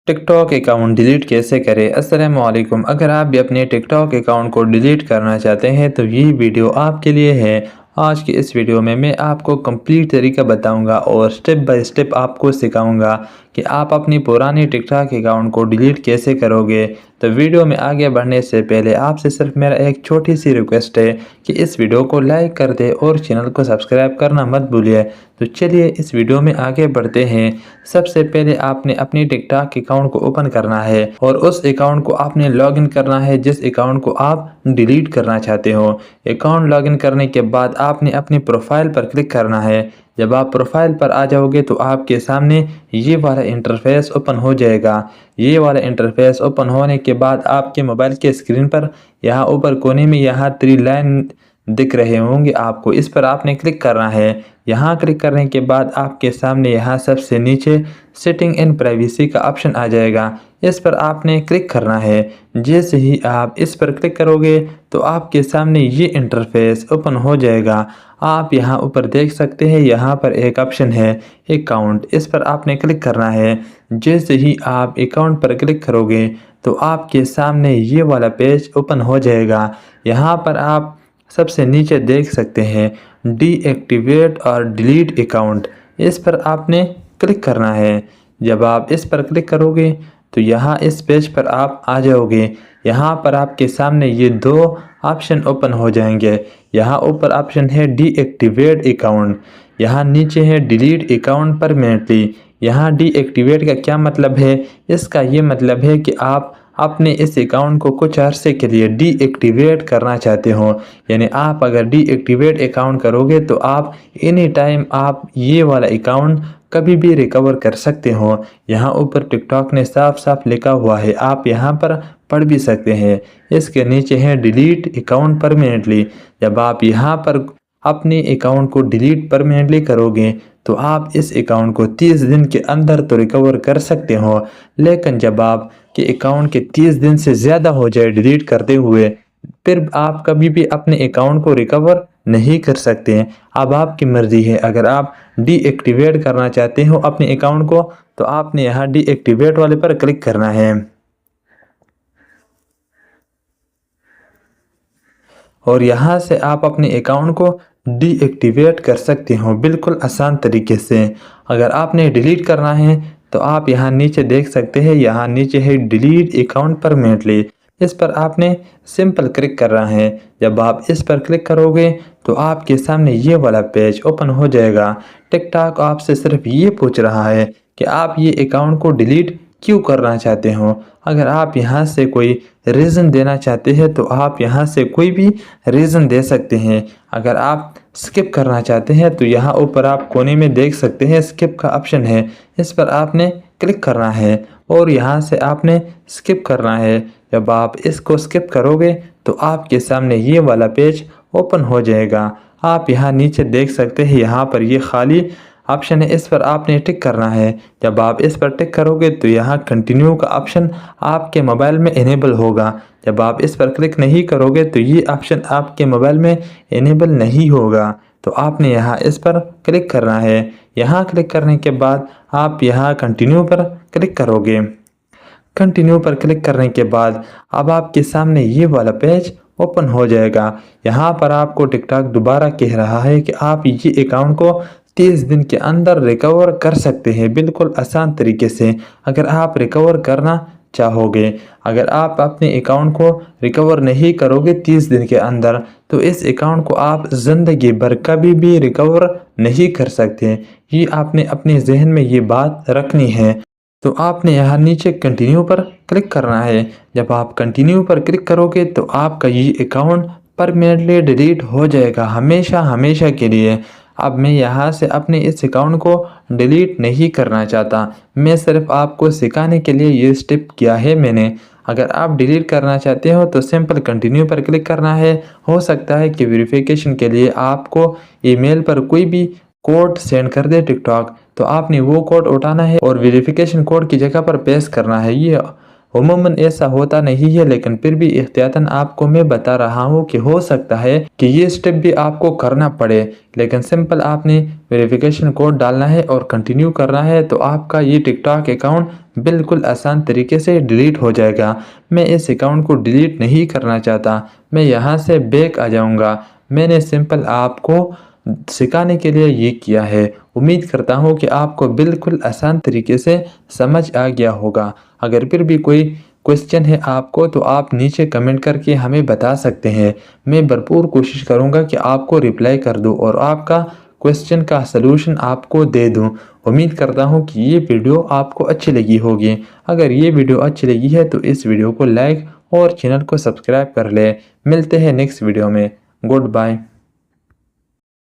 TikTok account delete कैसे करें। अस्सलाम वालेकुम। अगर आप भी अपने टिकटॉक अकाउंट को डिलीट करना चाहते हैं तो ये वीडियो आपके लिए है। आज की इस वीडियो में मैं आपको कंप्लीट तरीका बताऊंगा और स्टेप बाय स्टेप आपको सिखाऊंगा कि आप अपनी पुरानी टिकटॉक अकाउंट को डिलीट कैसे करोगे। तो वीडियो में आगे बढ़ने से पहले आपसे सिर्फ मेरा एक छोटी सी रिक्वेस्ट है कि इस वीडियो को लाइक कर दे और चैनल को सब्सक्राइब करना मत भूलिए। तो चलिए इस वीडियो में आगे बढ़ते हैं। सबसे पहले आपने अपनी टिकटॉक अकाउंट को ओपन करना है और उस अकाउंट को आपने लॉगिन करना है जिस अकाउंट को आप डिलीट करना चाहते हो। अकाउंट लॉगिन करने के बाद आपने अपनी प्रोफाइल पर क्लिक करना है। जब आप प्रोफाइल पर आ जाओगे तो आपके सामने ये वाला इंटरफेस ओपन हो जाएगा। ये वाला इंटरफेस ओपन होने के बाद आपके मोबाइल के स्क्रीन पर यहाँ ऊपर कोने में यहाँ 3 लाइन दिख रहे होंगे, आपको इस पर आपने क्लिक करना है। यहाँ क्लिक करने के बाद आपके सामने यहाँ सबसे नीचे सेटिंग एंड प्राइवेसी का ऑप्शन आ जाएगा, इस पर आपने क्लिक करना है। जैसे ही आप इस पर क्लिक करोगे तो आपके सामने ये इंटरफेस ओपन हो जाएगा। आप यहाँ ऊपर देख सकते हैं, यहाँ पर एक ऑप्शन है अकाउंट, इस पर आपने क्लिक करना है। जैसे ही आप अकाउंट पर क्लिक करोगे तो आपके सामने ये वाला पेज ओपन हो जाएगा। यहाँ पर आप सबसे नीचे देख सकते हैं डीएक्टिवेट और डिलीट अकाउंट, इस पर आपने क्लिक करना है। जब आप इस पर क्लिक करोगे तो यहाँ इस पेज पर आप आ जाओगे। यहाँ पर आपके सामने ये 2 ऑप्शन ओपन हो जाएंगे। यहाँ ऊपर ऑप्शन है डीएक्टिवेट अकाउंट, यहाँ नीचे है डिलीट अकाउंट परमानेंटली। यहाँ डीएक्टिवेट का क्या मतलब है? इसका ये मतलब है कि आप अपने इस अकाउंट को कुछ अरसे के लिए डीएक्टिवेट करना चाहते हो। यानी आप अगर डीएक्टिवेट अकाउंट करोगे तो आप एनी टाइम आप ये वाला अकाउंट कभी भी रिकवर कर सकते हो। यहाँ ऊपर टिकटॉक ने साफ साफ लिखा हुआ है, आप यहाँ पर पढ़ भी सकते हैं। इसके नीचे है डिलीट अकाउंट परमानेंटली। जब आप यहाँ पर अपने अकाउंट को डिलीट परमानेंटली करोगे तो आप इस अकाउंट को 30 दिन के अंदर तो रिकवर कर सकते हो, लेकिन जब आप के अकाउंट के 30 दिन से ज़्यादा हो जाए डिलीट करते हुए, फिर आप कभी भी अपने अकाउंट को रिकवर नहीं कर सकते हैं। अब आपकी मर्ज़ी है, अगर आप डीएक्टिवेट करना चाहते हो अपने अकाउंट को तो आपने यहाँ डीएक्टिवेट वाले पर क्लिक करना है और यहाँ से आप अपने अकाउंट को डीएक्टिवेट कर सकते हो बिल्कुल आसान तरीके से। अगर आपने डिलीट करना है तो आप यहाँ नीचे देख सकते हैं, यहाँ नीचे है डिलीट अकाउंट परमानेंटली, इस पर आपने सिंपल क्लिक करना है। जब आप इस पर क्लिक करोगे तो आपके सामने ये वाला पेज ओपन हो जाएगा। टिकटॉक आपसे सिर्फ ये पूछ रहा है कि आप ये अकाउंट को डिलीट क्यों करना चाहते हो। अगर आप यहाँ से कोई रीज़न देना चाहते हैं तो आप यहाँ से कोई भी रीज़न दे सकते हैं। अगर आप स्किप करना चाहते हैं तो यहाँ ऊपर आप कोने में देख सकते हैं स्किप का ऑप्शन है, इस पर आपने क्लिक करना है और यहाँ से आपने स्किप करना है। जब आप इसको स्किप करोगे तो आपके सामने ये वाला पेज ओपन हो जाएगा। आप यहाँ नीचे देख सकते हैं, यहाँ पर ये खाली ऑप्शन है, इस पर आपने टिक करना है। जब आप इस पर टिक करोगे तो यहाँ कंटिन्यू का ऑप्शन आपके मोबाइल में इनेबल होगा। जब आप इस पर क्लिक नहीं करोगे तो ये ऑप्शन आपके मोबाइल में इनेबल नहीं होगा। तो आपने यहाँ इस पर क्लिक करना है। यहाँ क्लिक करने के बाद आप यहाँ कंटिन्यू पर क्लिक करोगे। कंटिन्यू पर क्लिक करने के बाद अब आपके सामने ये वाला पेज ओपन हो जाएगा। यहाँ पर आपको टिकटॉक दोबारा कह रहा है कि आप ये अकाउंट को 30 दिन के अंदर रिकवर कर सकते हैं बिल्कुल आसान तरीके से। अगर आप रिकवर करना चाहोगे, अगर आप अपने अकाउंट को रिकवर नहीं करोगे 30 दिन के अंदर तो इस अकाउंट को आप ज़िंदगी भर कभी भी रिकवर नहीं कर सकते। ये आपने अपने जहन में ये बात रखनी है। तो आपने यहाँ नीचे कंटिन्यू पर क्लिक करना है। जब आप कंटिन्यू पर क्लिक करोगे तो आपका ये अकाउंट परमानेंटली डिलीट हो जाएगा, हमेशा हमेशा के लिए। अब मैं यहाँ से अपने इस अकाउंट को डिलीट नहीं करना चाहता, मैं सिर्फ आपको सिखाने के लिए ये स्टेप किया है मैंने। अगर आप डिलीट करना चाहते हो तो सिंपल कंटिन्यू पर क्लिक करना है। हो सकता है कि वेरिफिकेशन के लिए आपको ईमेल पर कोई भी कोड सेंड कर दे टिकटॉक, तो आपने वो कोड उठाना है और वेरिफिकेशन कोड की जगह पर पेस्ट करना है। ये उमूमन ऐसा होता नहीं है, लेकिन फिर भी एहतियातन आपको मैं बता रहा हूँ कि हो सकता है कि ये स्टेप भी आपको करना पड़े। लेकिन सिंपल आपने वेरिफिकेशन कोड डालना है और कंटिन्यू करना है, तो आपका ये टिकटॉक अकाउंट बिल्कुल आसान तरीके से डिलीट हो जाएगा। मैं इस अकाउंट को डिलीट नहीं करना चाहता, मैं यहाँ से बैक आ जाऊँगा। मैंने सिंपल आपको सिखाने के लिए ये किया है। उम्मीद करता हूँ कि आपको बिल्कुल आसान तरीके से समझ आ गया होगा। अगर फिर भी कोई क्वेश्चन है आपको, तो आप नीचे कमेंट करके हमें बता सकते हैं। मैं भरपूर कोशिश करूँगा कि आपको रिप्लाई कर दूँ और आपका क्वेश्चन का सलूशन आपको दे दूँ। उम्मीद करता हूँ कि ये वीडियो आपको अच्छी लगी होगी। अगर ये वीडियो अच्छी लगी है तो इस वीडियो को लाइक और चैनल को सब्सक्राइब कर लें। मिलते हैं नेक्स्ट वीडियो में। Good bye.